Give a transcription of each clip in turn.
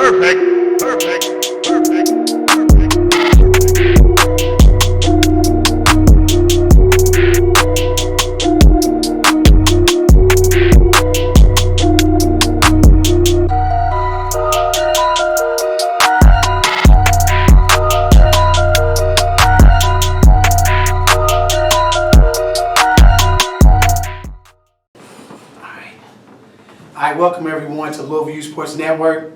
Perfect. Perfect. Perfect. All right, welcome everyone to Louisville Youth Sports Network.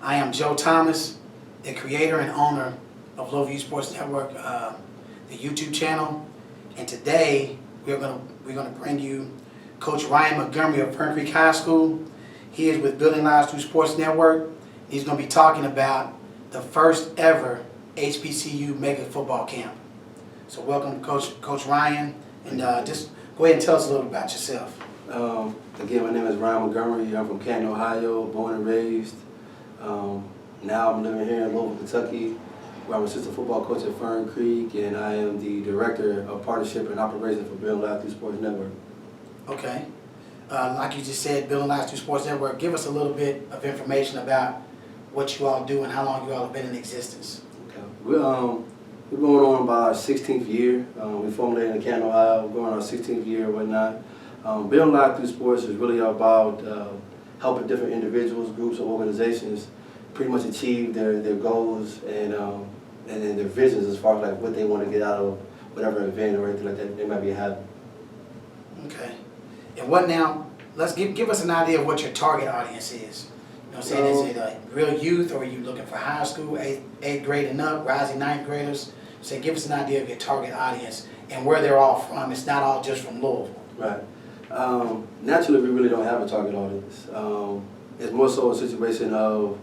I am Joe Thomas, the creator and owner of Louisville Youth Sports Network, the YouTube channel. And today we're gonna bring you Coach Ryan Montgomery of Fern Creek High School. He is with Building Lives Through Sports Network. He's gonna be talking about the first ever HBCU MEGA Football Camp. So welcome, Coach Ryan, and just go ahead and tell us a little about yourself. Again, my name is Ryan Montgomery. I'm from Canton, Ohio, born and raised. Now I'm living here in Louisville, Kentucky, where I'm assistant football coach at Fern Creek, and I am the director of partnership and operations for Building Lives Through Sports Network. Okay. Like you just said, Building Lives Through Sports Network, give us a little bit of information about what you all do and how long you all have been in existence. Okay. We're going on about our 16th year. We formulated in Canton, Ohio. We're going on our 16th year and whatnot. Building Lives Through Sports is really about helping different individuals, groups, or organizations pretty much achieve their goals and their visions as far as like what they want to get out of whatever event or anything like that they might be having. Okay. And what now? Let's give us an idea of what your target audience is. You know what I'm saying? Is it a real youth, or are you looking for high school, eighth grade and up, rising ninth graders? So give us an idea of your target audience and where they're all from. It's not all just from Louisville. Right. Naturally, we really don't have a target audience. It's more so a situation of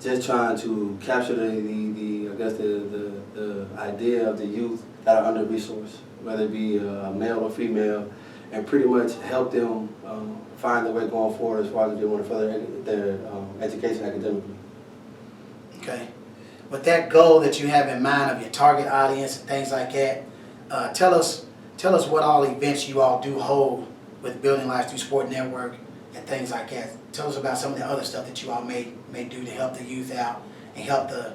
just trying to capture the idea of the youth that are under-resourced, whether it be male or female, and pretty much help them find their way going forward as far as if they want to further their education academically. Okay. With that goal that you have in mind of your target audience and things like that, tell us what all events you all do hold with Building Lives Through Sport Network and things like that. Tell us about some of the other stuff that you all may do to help the youth out and help the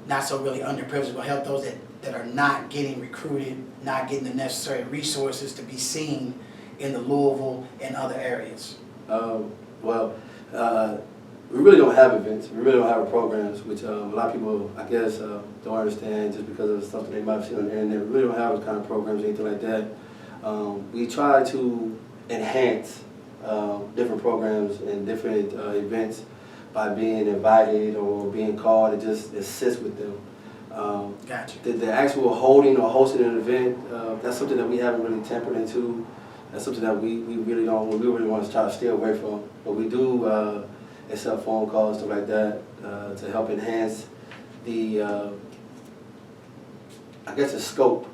not so really underprivileged, but help those that are not getting recruited, not getting the necessary resources to be seen in the Louisville and other areas. We really don't have events. We really don't have programs, which a lot of people, I guess, don't understand just because of stuff that they might have seen on the internet. We really don't have those kind of programs or anything like that. We try to enhance different programs and different events by being invited or being called and just assist with them. Gotcha. The actual holding or hosting an event, that's something that we haven't really tempered into. That's something that we really really want to try to stay away from. But we do accept phone calls, stuff like that, to help enhance the, I guess, the scope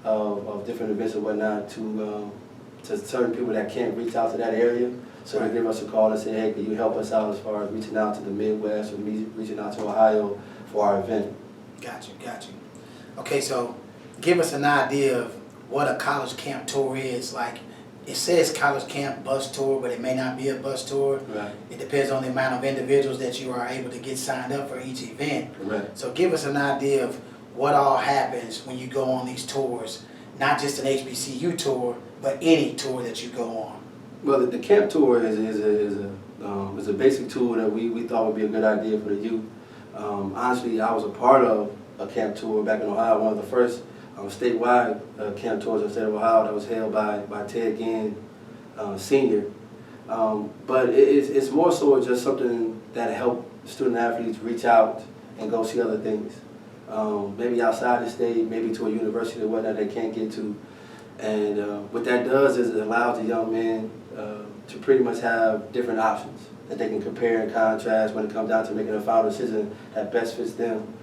of different events and whatnot to certain people that can't reach out to that area. So they give us a call and say, hey, can you help us out as far as reaching out to the Midwest or reaching out to Ohio for our event? Gotcha. Okay, so give us an idea of what a college camp tour is. Like, it says college camp bus tour, but it may not be a bus tour. Right. It depends on the amount of individuals that you are able to get signed up for each event. Right. So give us an idea of what all happens when you go on these tours, not just an HBCU tour, but any tour that you go on. Well, the camp tour is a basic tour that we thought would be a good idea for the youth. Honestly, I was a part of a camp tour back in Ohio, one of the first statewide camp tours in the state of Ohio that was held by Ted Ginn, Sr. But it's more so just something that helped student athletes reach out and go see other things. Maybe outside the state, maybe to a university or whatnot they can't get to. And what that does is it allows the young men to pretty much have different options that they can compare and contrast when it comes down to making a final decision that best fits them.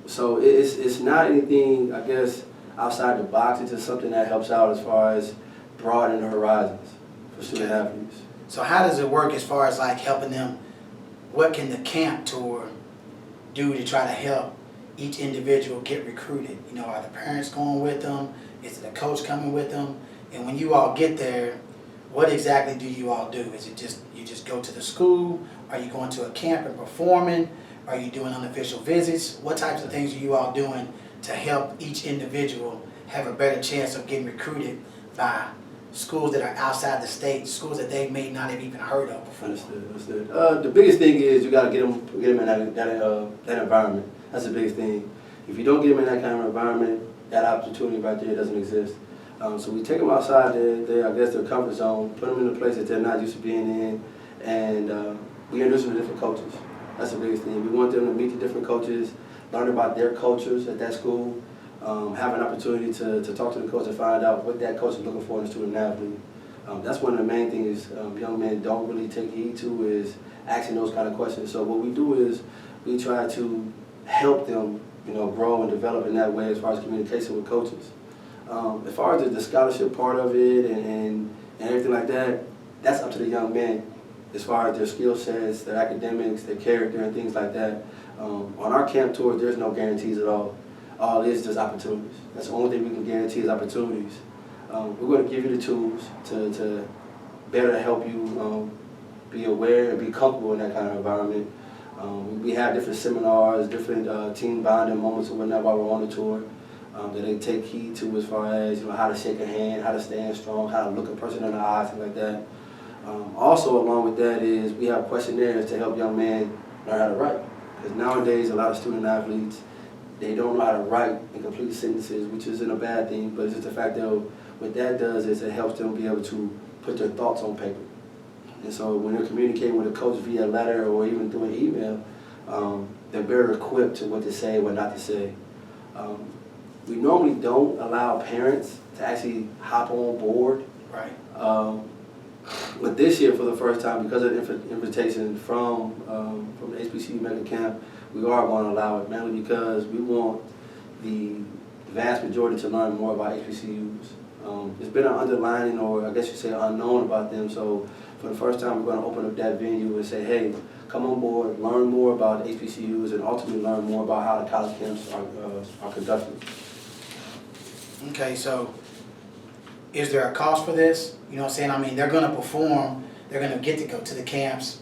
So it's not anything, I guess, outside the box. It's just something that helps out as far as broadening the horizons for student athletes. So how does it work as far as like helping them? What can the camp tour do to try to help each individual get recruited? You know, are the parents going with them? Is the coach coming with them? And when you all get there, what exactly do you all do? Is it just you just go to the school? Are you going to a camp and performing? Are you doing unofficial visits? What types of things are you all doing to help each individual have a better chance of getting recruited by schools that are outside the state, schools that they may not have even heard of before? Understood. The biggest thing is you got to get them in that environment. That's the biggest thing. If you don't get them in that kind of environment, that opportunity right there doesn't exist. So we take them outside their comfort zone, put them in a place that they're not used to being in, and we introduce them to different coaches. That's the biggest thing. We want them to meet the different coaches, learn about their cultures at that school, have an opportunity to talk to the coach and find out what that coach is looking for in a student athlete. That's one of the main things young men don't really take heed to, is asking those kind of questions. So what we do is we try to help them, grow and develop in that way as far as communication with coaches. As far as the scholarship part of it and everything like that, that's up to the young men as far as their skill sets, their academics, their character, and things like that. On our camp tours, there's no guarantees at all. All it is just opportunities. That's the only thing we can guarantee is opportunities. We're going to give you the tools to better help you be aware and be comfortable in that kind of environment. We have different seminars, different team bonding moments or whatnot while we're on the tour that they take heed to, as far as how to shake a hand, how to stand strong, how to look a person in the eyes, things like that. Also, along with that is we have questionnaires to help young men learn how to write. Because nowadays, a lot of student athletes, they don't know how to write and complete sentences, which isn't a bad thing, but it's just the fact that what that does is it helps them be able to put their thoughts on paper. And so when they're communicating with a coach via letter or even through an email, they're better equipped to what to say, what not to say. We normally don't allow parents to actually hop on board. Right. But this year, for the first time, because of the invitation from the HBCU MEGA Camp, we are going to allow it, mainly because we want the vast majority to learn more about HBCUs. There's been an underlining, or I guess you say unknown about them, so for the first time we're going to open up that venue and say, hey, come on board, learn more about HBCUs, and ultimately learn more about how the college camps are conducted. Okay, so is there a cost for this? You know what I'm saying? I mean, they're going to perform, they're going to get to go to the camps,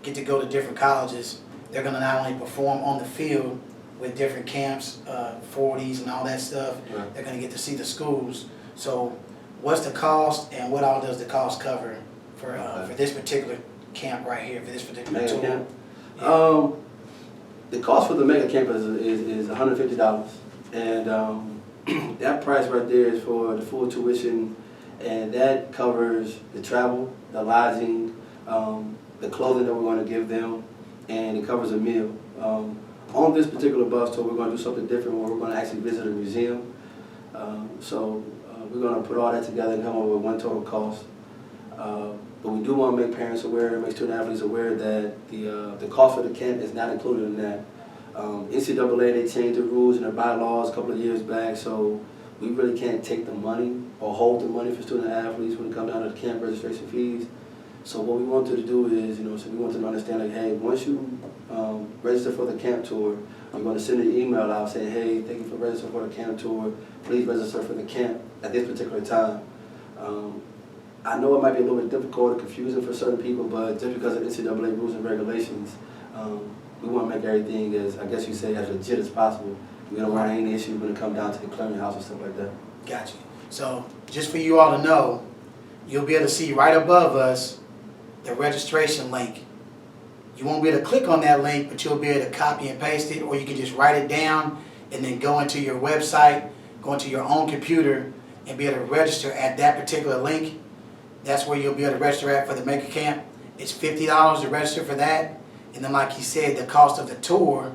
get to go to different colleges. They're going to not only perform on the field with different camps, 40s and all that stuff, Right. They're going to get to see the schools. So what's the cost, and what all does the cost cover for this particular camp right here, for this particular MEGA tour? Camp? Yeah. The cost for the MEGA Camp is $150, and that price right there is for the full tuition, and that covers the travel, the lodging, the clothing that we're going to give them, and it covers a meal. On this particular bus tour, we're going to do something different where we're going to actually visit a museum. We're going to put all that together and come up with one total cost. But we do want to make parents aware, make student athletes aware that the cost for the camp is not included in that. NCAA, they changed the rules and their bylaws a couple of years back, so we really can't take the money or hold the money for student athletes when it comes down to the camp registration fees. So what we wanted to do is, so we want them to understand, like, hey, once you register for the camp tour, I'm going to send an email out saying, hey, thank you for registering for the camp tour. Please register for the camp at this particular time. I know it might be a little bit difficult or confusing for certain people, but just because of NCAA rules and regulations, we want to make everything as, I guess you say, as legit as possible. We don't run any issues when it comes down to the clearinghouse and stuff like that. Gotcha. So just for you all to know, you'll be able to see right above us the registration link. You won't be able to click on that link, but you'll be able to copy and paste it, or you can just write it down and then go into your website, go into your own computer, and be able to register at that particular link. That's where you'll be able to register at for the MEGA Camp. It's $50 to register for that. And then, like he said, the cost of the tour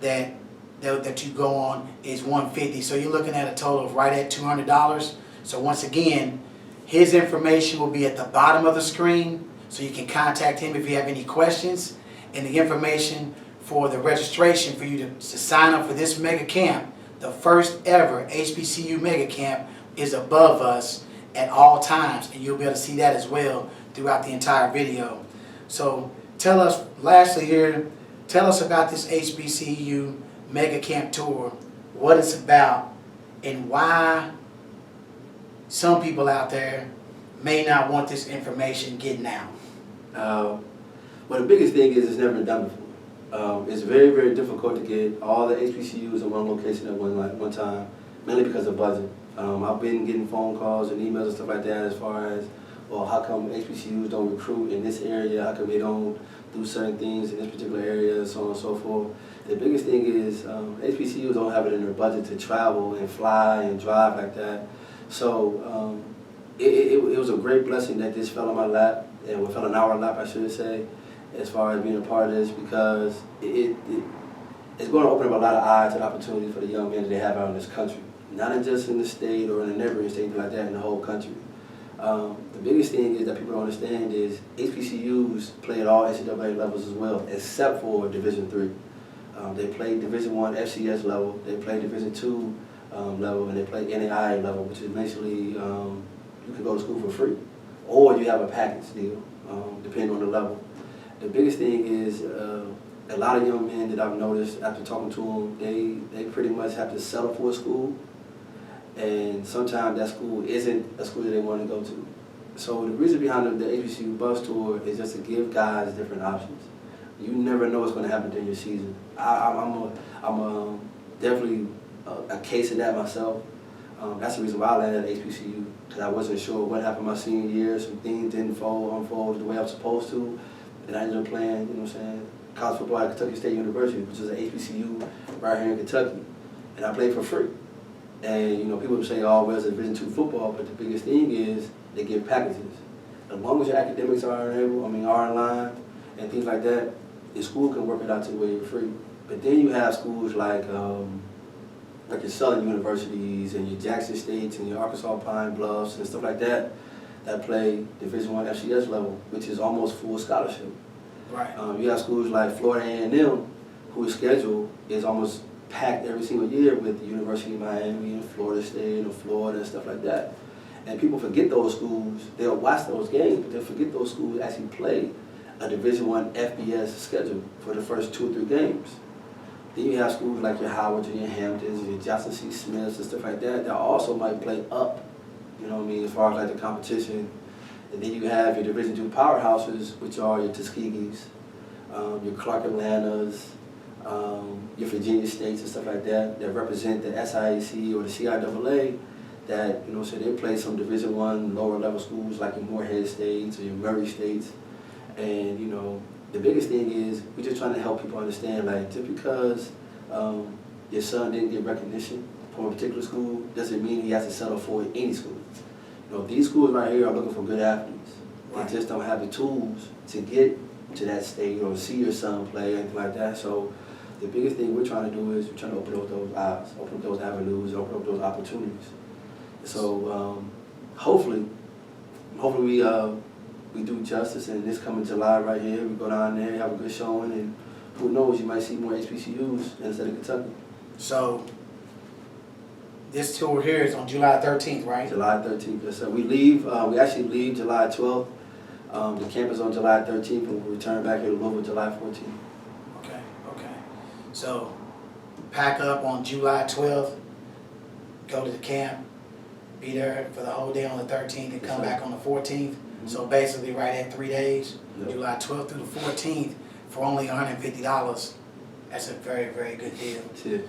that you go on is $150. So you're looking at a total of right at $200. So once again, his information will be at the bottom of the screen, so you can contact him if you have any questions. And the information for the registration for you to sign up for this MEGA Camp, the first ever HBCU MEGA Camp, is above us at all times, and you'll be able to see that as well throughout the entire video. So tell us, lastly here, tell us about this HBCU MEGA Camp Tour, what it's about, and why some people out there may not want this information getting out. Well, the biggest thing is it's never been done before. It's very, very difficult to get all the HBCUs in one location at one time, mainly because of budget. I've been getting phone calls and emails and stuff like that as far as, well, how come HBCUs don't recruit in this area? How come they don't do certain things in this particular area, and so on and so forth. The biggest thing is HBCUs don't have it in their budget to travel and fly and drive like that. So it was a great blessing that this fell on my lap, and it fell on our lap, I should say, as far as being a part of this, because it's going to open up a lot of eyes and opportunities for the young men that they have out in this country. Not just in the state or in the neighboring state, like that, in the whole country. The biggest thing is that people don't understand is HBCUs play at all NCAA levels as well, except for Division III. They play Division I FCS level, they play Division II level, and they play NAIA level, which is basically you can go to school for free, or you have a package deal, depending on the level. The biggest thing is a lot of young men that I've noticed after talking to them, they pretty much have to settle for a school, and sometimes that school isn't a school that they want to go to. So the reason behind the HBCU bus tour is just to give guys different options. You never know what's going to happen during your season. I'm definitely a case of that myself. That's the reason why I landed at HBCU, because I wasn't sure what happened my senior year. Some things didn't unfold the way I was supposed to, and I ended up playing, you know what I'm saying, college football at Kentucky State University, which is an HBCU right here in Kentucky, and I played for free. And you know, people say, "Oh, well, it's a Division II football," but the biggest thing is they give packages. As long as your academics are in line and things like that, your school can work it out to where you're free. But then you have schools like your Southern universities and your Jackson States and your Arkansas Pine Bluffs and stuff like that, that play Division I FCS level, which is almost full scholarship. Right. You have schools like Florida A&M, whose schedule is almost packed every single year with the University of Miami and Florida State and Florida and stuff like that. And people forget those schools. They'll watch those games, but they'll forget those schools actually play a Division I FBS schedule for the first 2 or 3 games. Then you have schools like your Howards and your Hamptons and your Johnson C. Smiths and stuff like that that also might play up, you know what I mean, as far as like the competition. And then you have your Division II powerhouses, which are your Tuskegees, your Clark Atlantas, your Virginia States and stuff like that, that represent the SIAC or the CIAA, that, you know, so they play some Division I lower level schools like your Morehead States or your Murray States. And, you know, the biggest thing is we're just trying to help people understand, like, just because your son didn't get recognition from a particular school doesn't mean he has to settle for any school. You know, these schools right here are looking for good athletes. They just don't have the tools to get to that state or see your son play or anything like that. So the biggest thing we're trying to do is we're trying to open up those eyes, open up those avenues, open up those opportunities. So hopefully we do justice, and this coming July right here, we go down there, have a good showing, and who knows, you might see more HBCUs instead of Kentucky. So this tour here is on July 13th, right? July 13th, yes sir. We actually leave July 12th. The camp is on July 13th, and we'll return back here to Louisville July 14th. Okay. So pack up on July 12th, go to the camp, be there for the whole day on the 13th, and come back on the 14th. So basically right at 3 days, yep. July 12th through the 14th, for only $150. That's a very, very good deal.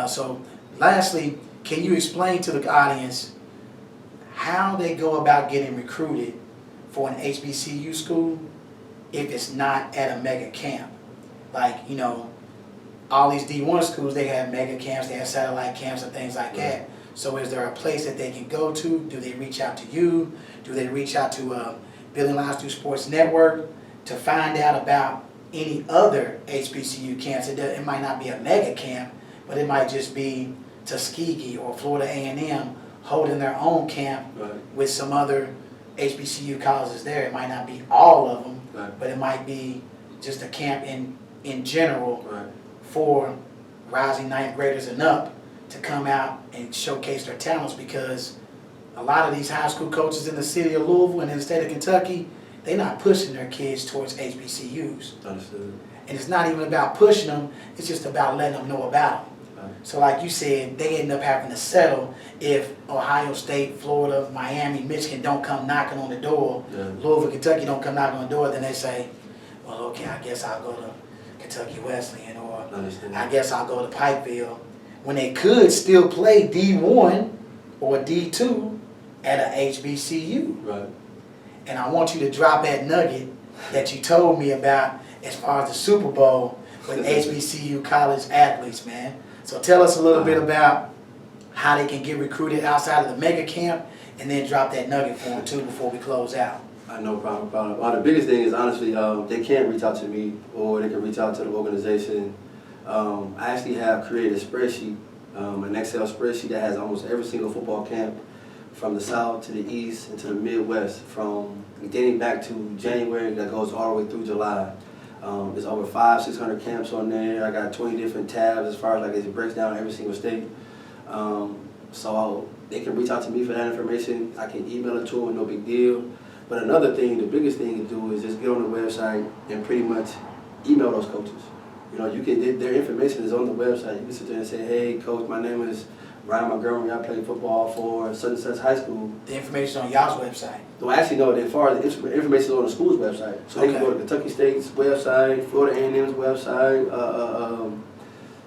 So lastly, can you explain to the audience how they go about getting recruited for an HBCU school if it's not at a mega camp? Like, you know, all these D1 schools, they have mega camps, they have satellite camps and things like that. So is there a place that they can go to? Do they reach out to you? Do they reach out to Billy Lions Through Sports Network to find out about any other HBCU camps? It might not be a mega camp, but it might just be Tuskegee or Florida A&M holding their own camp with some other HBCU colleges there. It might not be all of them, but it might be just a camp in general for rising ninth graders and up to come out and showcase their talents, because a lot of these high school coaches in the city of Louisville and in the state of Kentucky, they're not pushing their kids towards HBCUs. Understood. And it's not even about pushing them, it's just about letting them know about them. So like you said, they end up having to settle if Ohio State, Florida, Miami, Michigan don't come knocking on the door, Louisville, Kentucky don't come knocking on the door, then they say, well, okay, I guess I'll go to Kentucky Wesleyan, or Understand. I guess I'll go to Pikeville, when they could still play D1 or D2 at a HBCU. Right. And I want you to drop that nugget that you told me about as far as the Super Bowl with HBCU college athletes, man. So tell us a little bit about how they can get recruited outside of the mega camp, and then drop that nugget for them too before we close out. No problem. Well, the biggest thing is honestly, they can reach out to me, or they can reach out to the organization. I actually have created a spreadsheet, an Excel spreadsheet that has almost every single football camp from the south to the east and to the Midwest, from dating back to January that goes all the way through July. There's over 500-600 camps on there. I got 20 different tabs as far as like it breaks down every single state. So they can reach out to me for that information. I can email it to them, no big deal. But another thing, the biggest thing to do is just get on the website and pretty much email those coaches. You know, you can, their information is on the website. You can sit there and say, hey, coach, my name is Ryan Montgomery. I play football for such and such high school. The information on y'all's website. Well, actually, no, as far as the information is on the school's website. So they can go to Kentucky State's website, Florida A&M's website,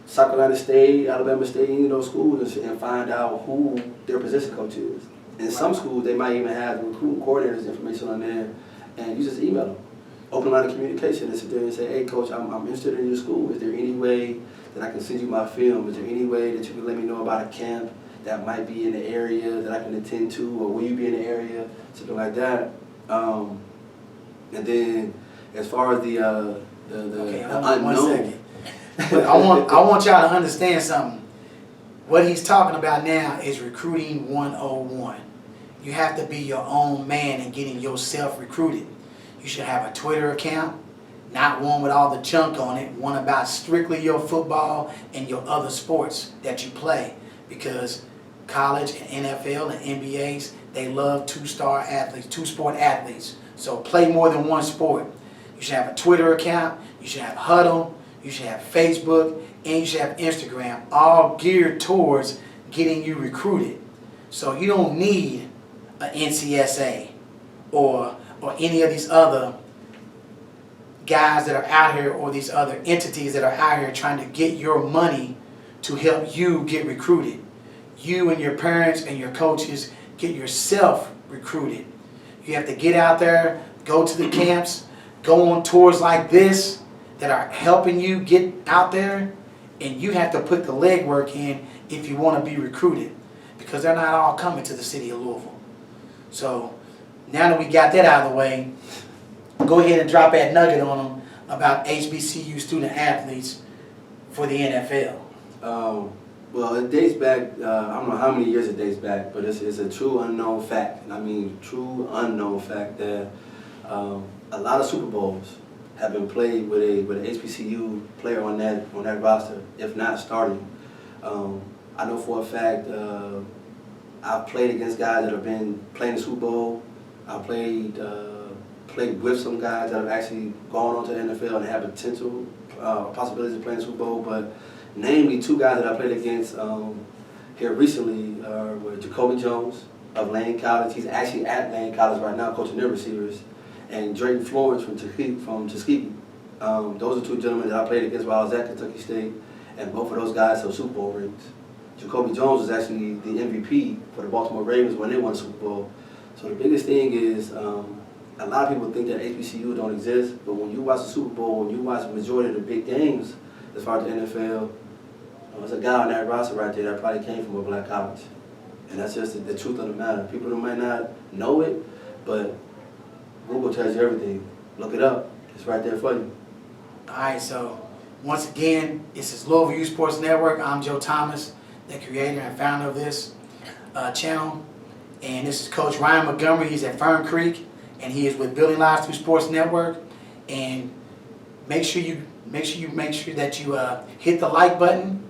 South Carolina State, Alabama State, any of those schools, and find out who their position coach is. In some schools, they might even have the recruiting coordinator's information on there, and you just email them. Open line of communication and sit there and say, hey, coach, I'm interested in your school. Is there any way that I can send you my film? Is there any way that you can let me know about a camp that might be in the area that I can attend to, or will you be in the area, something like that. And then as far as the unknown. 1 second. But I want y'all to understand something. What he's talking about now is recruiting 101. You have to be your own man in getting yourself recruited. You should have a Twitter account, not one with all the junk on it, one about strictly your football and your other sports that you play. Because college and NFL and NBAs, they love two-sport athletes. So play more than one sport. You should have a Twitter account, you should have Huddle, you should have Facebook, and you should have Instagram, all geared towards getting you recruited. So you don't need an NCSA or any of these other guys that are out here, or these other entities that are out here trying to get your money to help you get recruited. You and your parents and your coaches get yourself recruited. You have to get out there, go to the camps, go on tours like this that are helping you get out there, and you have to put the legwork in if you want to be recruited, because they're not all coming to the city of Louisville. So now that we got that out of the way, go ahead and drop that nugget on them about HBCU student athletes for the NFL. Well, it dates back, I don't know how many years it dates back, but it's a true unknown fact. And I mean true unknown fact that a lot of Super Bowls have been played with an HBCU player on that roster, if not starting. I know for a fact I've played against guys that have been playing the Super Bowl. I played with some guys that have actually gone on to the NFL and have potential possibilities of playing the Super Bowl, but namely two guys that I played against here recently were Jacoby Jones of Lane College. He's actually at Lane College right now coaching their receivers. And Drayton Florence from Tuskegee. Those are two gentlemen that I played against while I was at Kentucky State, and both of those guys have Super Bowl rings. Jacoby Jones was actually the MVP for the Baltimore Ravens when they won the Super Bowl. So the biggest thing is, a lot of people think that HBCU don't exist, but when you watch the Super Bowl, when you watch the majority of the big games, as far as the NFL, there's a guy on that roster right there that probably came from a black college. And that's just the truth of the matter. People who might not know it, but Google tells you everything. Look it up. It's right there for you. All right, so once again, this is Louisville Youth Sports Network. I'm Joe Thomas, the creator and founder of this channel. And this is Coach Ryan Montgomery. He's at Fern Creek, and he is with Building Lives Through Sports Network. And make sure that you hit the like button.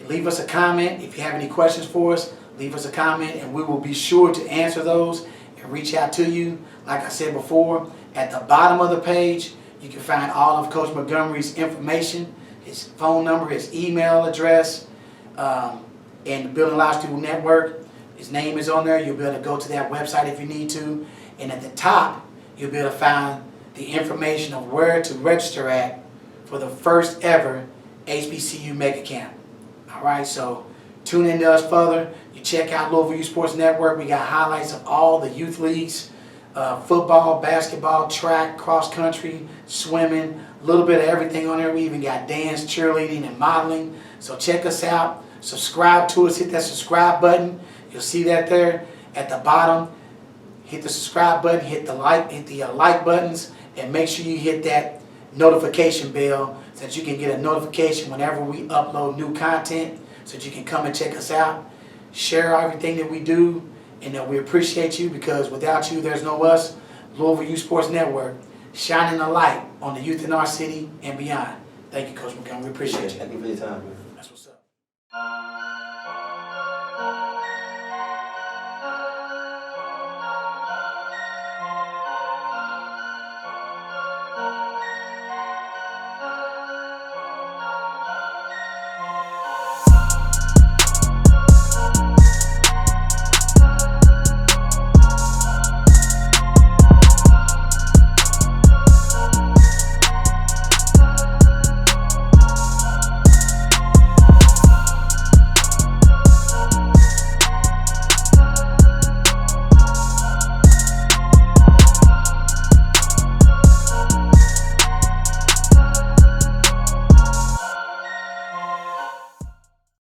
Leave us a comment. If you have any questions for us, leave us a comment, and we will be sure to answer those and reach out to you. Like I said before, at the bottom of the page, you can find all of Coach Montgomery's information, his phone number, his email address, and the Building Lives Through Network. His name is on there. You'll be able to go to that website if you need to. And at the top, you'll be able to find the information of where to register at for the first ever HBCU MEGA CAMP. All right, so tune in to us further. You check out Louisville Youth Sports Network. We got highlights of all the youth leagues, football, basketball, track, cross country, swimming, a little bit of everything on there. We even got dance, cheerleading, and modeling. So check us out. Subscribe to us. Hit that subscribe button. You'll see that there at the bottom. Hit the subscribe button. Hit the like buttons, and make sure you hit that notification bell so that you can get a notification whenever we upload new content, so that you can come and check us out. Share everything that we do, and we appreciate you, because without you, there's no us. Louisville Youth Sports Network, shining a light on the youth in our city and beyond. Thank you, Coach Montgomery. We appreciate you. Thank you for your time, man. That's what's up.